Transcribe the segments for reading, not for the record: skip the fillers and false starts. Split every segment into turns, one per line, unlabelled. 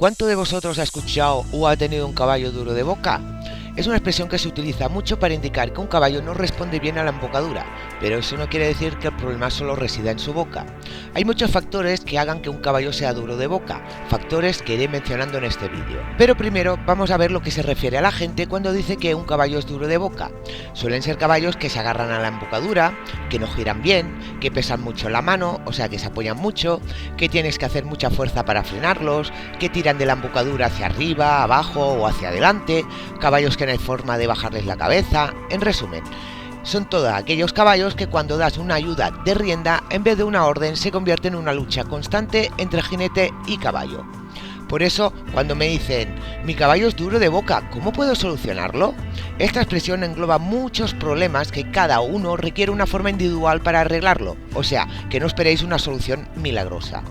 ¿Cuánto de vosotros ha escuchado o ha tenido un caballo duro de boca? Es una expresión que se utiliza mucho para indicar que un caballo no responde bien a la embocadura, pero eso no quiere decir que el problema solo resida en su boca. Hay muchos factores que hagan que un caballo sea duro de boca, factores que iré mencionando en este vídeo. Pero primero vamos a ver lo que se refiere a la gente cuando dice que un caballo es duro de boca. Suelen ser caballos que se agarran a la embocadura, que no giran bien, que pesan mucho en la mano, o sea que se apoyan mucho, que tienes que hacer mucha fuerza para frenarlos, que tiran de la embocadura hacia arriba, abajo o hacia adelante, caballos que no hay forma de bajarles la cabeza. En resumen, son todos aquellos caballos que cuando das una ayuda de rienda, en vez de una orden, se convierte en una lucha constante entre jinete y caballo. Por eso, cuando me dicen, mi caballo es duro de boca, ¿cómo puedo solucionarlo? Esta expresión engloba muchos problemas que cada uno requiere una forma individual para arreglarlo, o sea, que no esperéis una solución milagrosa.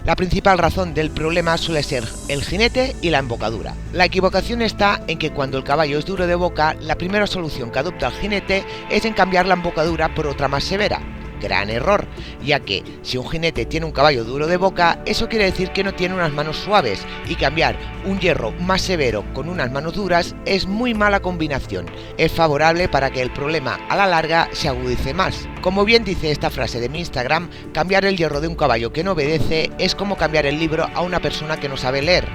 La principal razón del problema suele ser el jinete y la embocadura. La equivocación está en que cuando el caballo es duro de boca, la primera solución que adopta el jinete es en cambiar la embocadura por otra más severa. Gran error, ya que si un jinete tiene un caballo duro de boca, eso quiere decir que no tiene unas manos suaves, y cambiar un hierro más severo con unas manos duras es muy mala combinación. Es favorable para que el problema a la larga se agudice más. Como bien dice esta frase de mi Instagram, cambiar el hierro de un caballo que no obedece es como cambiar el libro a una persona que no sabe leer.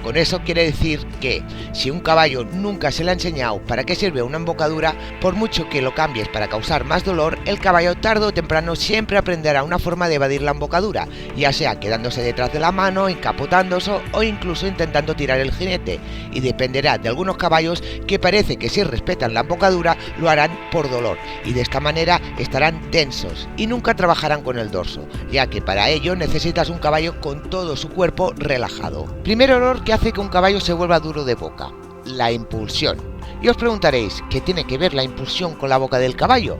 Con eso quiere decir que si un caballo nunca se le ha enseñado para qué sirve una embocadura, por mucho que lo cambies para causar más dolor, el caballo tarde o temprano siempre aprenderá una forma de evadir la embocadura, ya sea quedándose detrás de la mano, encapotándose o incluso intentando tirar el jinete, y dependerá de algunos caballos que parece que si respetan la embocadura lo harán por dolor, y de esta manera estarán tensos y nunca trabajarán con el dorso, ya que para ello necesitas un caballo con todo su cuerpo relajado. Primer error que hace que un caballo se vuelva duro de boca: la impulsión. Y os preguntaréis, ¿qué tiene que ver la impulsión con la boca del caballo?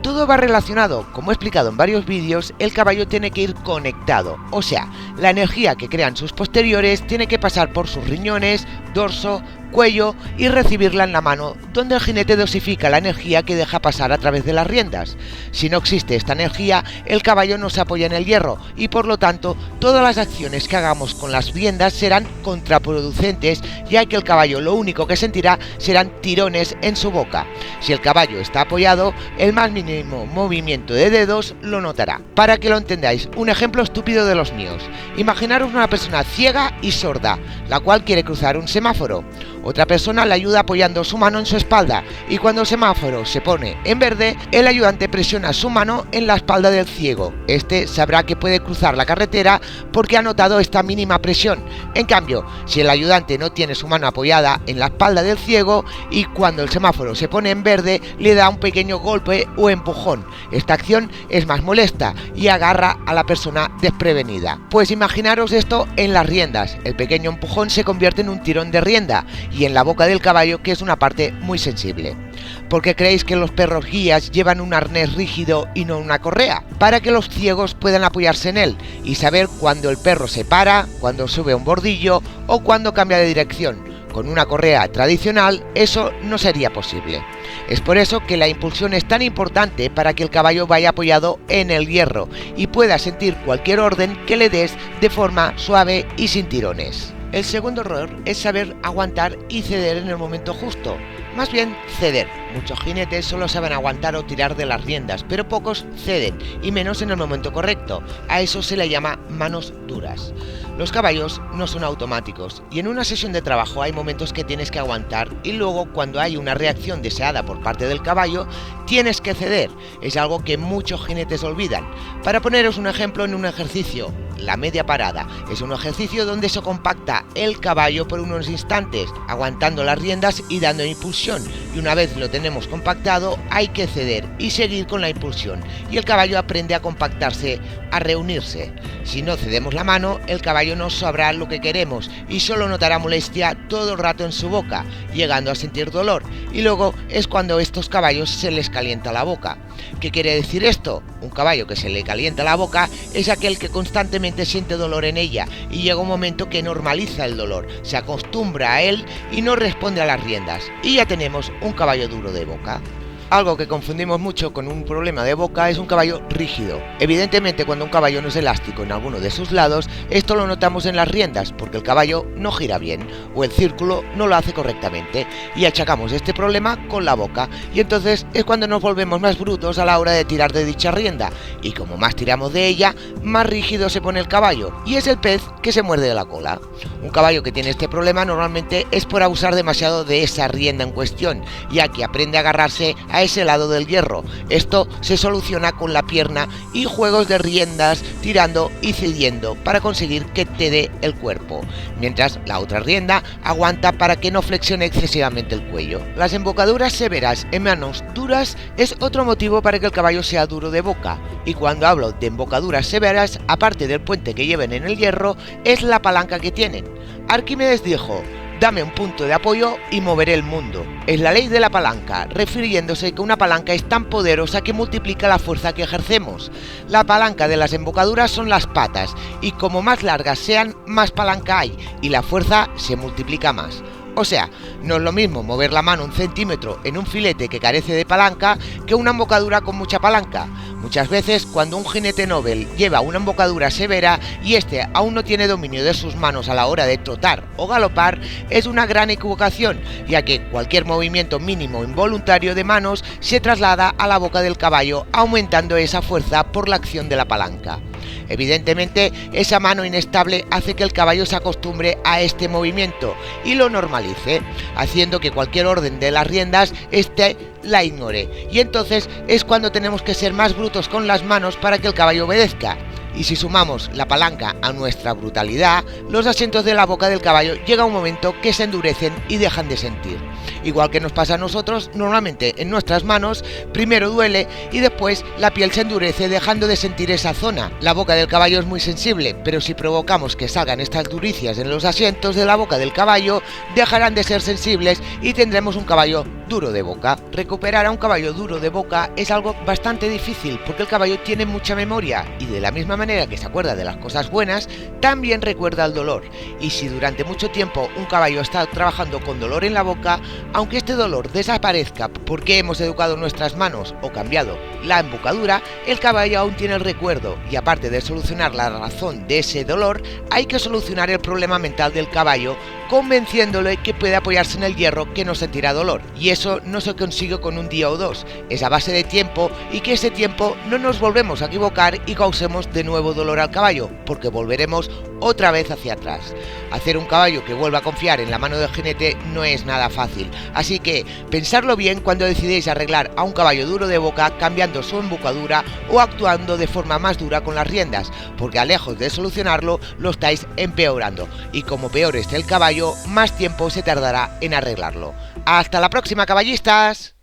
Todo va relacionado. Como he explicado en varios vídeos, el caballo tiene que ir conectado, o sea, la energía que crean sus posteriores tiene que pasar por sus riñones, dorso, cuello y recibirla en la mano, donde el jinete dosifica la energía que deja pasar a través de las riendas. Si no existe esta energía, el caballo no se apoya en el hierro y por lo tanto todas las acciones que hagamos con las riendas serán contraproducentes, ya que el caballo lo único que sentirá serán tirones en su boca. Si el caballo está apoyado, el más mínimo movimiento de dedos lo notará. Para que lo entendáis, un ejemplo estúpido de los míos: imaginaros una persona ciega y sorda, la cual quiere cruzar un semáforo. Otra persona le ayuda apoyando su mano en su espalda, y cuando el semáforo se pone en verde, el ayudante presiona su mano en la espalda del ciego. Este sabrá que puede cruzar la carretera porque ha notado esta mínima presión. En cambio, si el ayudante no tiene su mano apoyada en la espalda del ciego y cuando el semáforo se pone en verde le da un pequeño golpe o empujón, esta acción es más molesta y agarra a la persona desprevenida. Pues imaginaros esto en las riendas: el pequeño empujón se convierte en un tirón de rienda, y en la boca del caballo, que es una parte muy sensible. ¿Por qué creéis que los perros guías llevan un arnés rígido y no una correa? Para que los ciegos puedan apoyarse en él y saber cuando el perro se para, cuando sube a un bordillo o cuando cambia de dirección. Con una correa tradicional eso no sería posible. Es por eso que la impulsión es tan importante, para que el caballo vaya apoyado en el hierro y pueda sentir cualquier orden que le des de forma suave y sin tirones. El segundo error es saber aguantar y ceder en el momento justo. Más bien, ceder. Muchos jinetes solo saben aguantar o tirar de las riendas, pero pocos ceden, y menos en el momento correcto. A eso se le llama manos duras. Los caballos no son automáticos, y en una sesión de trabajo hay momentos que tienes que aguantar, y luego cuando hay una reacción deseada por parte del caballo, tienes que ceder. Es algo que muchos jinetes olvidan. Para poneros un ejemplo, en un ejercicio, la media parada es un ejercicio donde se compacta el caballo por unos instantes, aguantando las riendas y dando impulsión, y una vez lo tenemos compactado hay que ceder y seguir con la impulsión, y el caballo aprende a compactarse, a reunirse. Si no cedemos la mano, el caballo no sabrá lo que queremos y solo notará molestia todo el rato en su boca, llegando a sentir dolor, y luego es cuando a estos caballos se les calienta la boca. ¿Qué quiere decir esto? Un caballo que se le calienta la boca es aquel que constantemente siente dolor en ella, y llega un momento que normaliza el dolor, se acostumbra a él y no responde a las riendas, y ya tenemos un caballo duro de boca. Algo que confundimos mucho con un problema de boca es un caballo rígido. Evidentemente, cuando un caballo no es elástico en alguno de sus lados, esto lo notamos en las riendas, porque el caballo no gira bien o el círculo no lo hace correctamente, y achacamos este problema con la boca, y entonces es cuando nos volvemos más brutos a la hora de tirar de dicha rienda, y como más tiramos de ella, más rígido se pone el caballo, y es el pez que se muerde de la cola. Un caballo que tiene este problema normalmente es por abusar demasiado de esa rienda en cuestión, ya que aprende a agarrarse a ese lado del hierro. Esto se soluciona con la pierna y juegos de riendas, tirando y cediendo para conseguir que te dé el cuerpo, mientras la otra rienda aguanta para que no flexione excesivamente el cuello. Las embocaduras severas en manos duras es otro motivo para que el caballo sea duro de boca, y cuando hablo de embocaduras severas, aparte del puente que lleven en el hierro, es la palanca que tienen. Arquímedes dijo: dame un punto de apoyo y moveré el mundo. Es la ley de la palanca, refiriéndose que una palanca es tan poderosa que multiplica la fuerza que ejercemos. La palanca de las embocaduras son las patas, y como más largas sean, más palanca hay, y la fuerza se multiplica más. O sea, no es lo mismo mover la mano un centímetro en un filete que carece de palanca que una embocadura con mucha palanca. Muchas veces, cuando un jinete noble lleva una embocadura severa y este aún no tiene dominio de sus manos a la hora de trotar o galopar, es una gran equivocación, ya que cualquier movimiento mínimo involuntario de manos se traslada a la boca del caballo, aumentando esa fuerza por la acción de la palanca. Evidentemente, esa mano inestable hace que el caballo se acostumbre a este movimiento y lo normalice, haciendo que cualquier orden de las riendas la ignore, y entonces es cuando tenemos que ser más brutos con las manos para que el caballo obedezca. Y si sumamos la palanca a nuestra brutalidad, los asientos de la boca del caballo llega un momento que se endurecen y dejan de sentir. Igual que nos pasa a nosotros, normalmente en nuestras manos primero duele y después la piel se endurece dejando de sentir esa zona. La boca del caballo es muy sensible, pero si provocamos que salgan estas duricias en los asientos de la boca del caballo, dejarán de ser sensibles y tendremos un caballo duro de boca. Recuperar a un caballo duro de boca es algo bastante difícil porque el caballo tiene mucha memoria y de la misma manera que se acuerda de las cosas buenas, también recuerda el dolor. Y si durante mucho tiempo un caballo está trabajando con dolor en la boca, aunque este dolor desaparezca porque hemos educado nuestras manos o cambiado la embocadura, el caballo aún tiene el recuerdo, y aparte de solucionar la razón de ese dolor, hay que solucionar el problema mental del caballo, convenciéndole que puede apoyarse en el hierro, que no sentirá dolor. Y eso no se consigue con un día o dos, es a base de tiempo, y que ese tiempo no nos volvemos a equivocar y causemos de nuevo dolor al caballo, porque volveremos otra vez hacia atrás. Hacer un caballo que vuelva a confiar en la mano del jinete no es nada fácil, así que pensadlo bien cuando decidéis arreglar a un caballo duro de boca cambiando su embocadura o actuando de forma más dura con las riendas, porque a lejos de solucionarlo lo estáis empeorando, y como peor esté el caballo, más tiempo se tardará en arreglarlo. ¡Hasta la próxima, caballistas!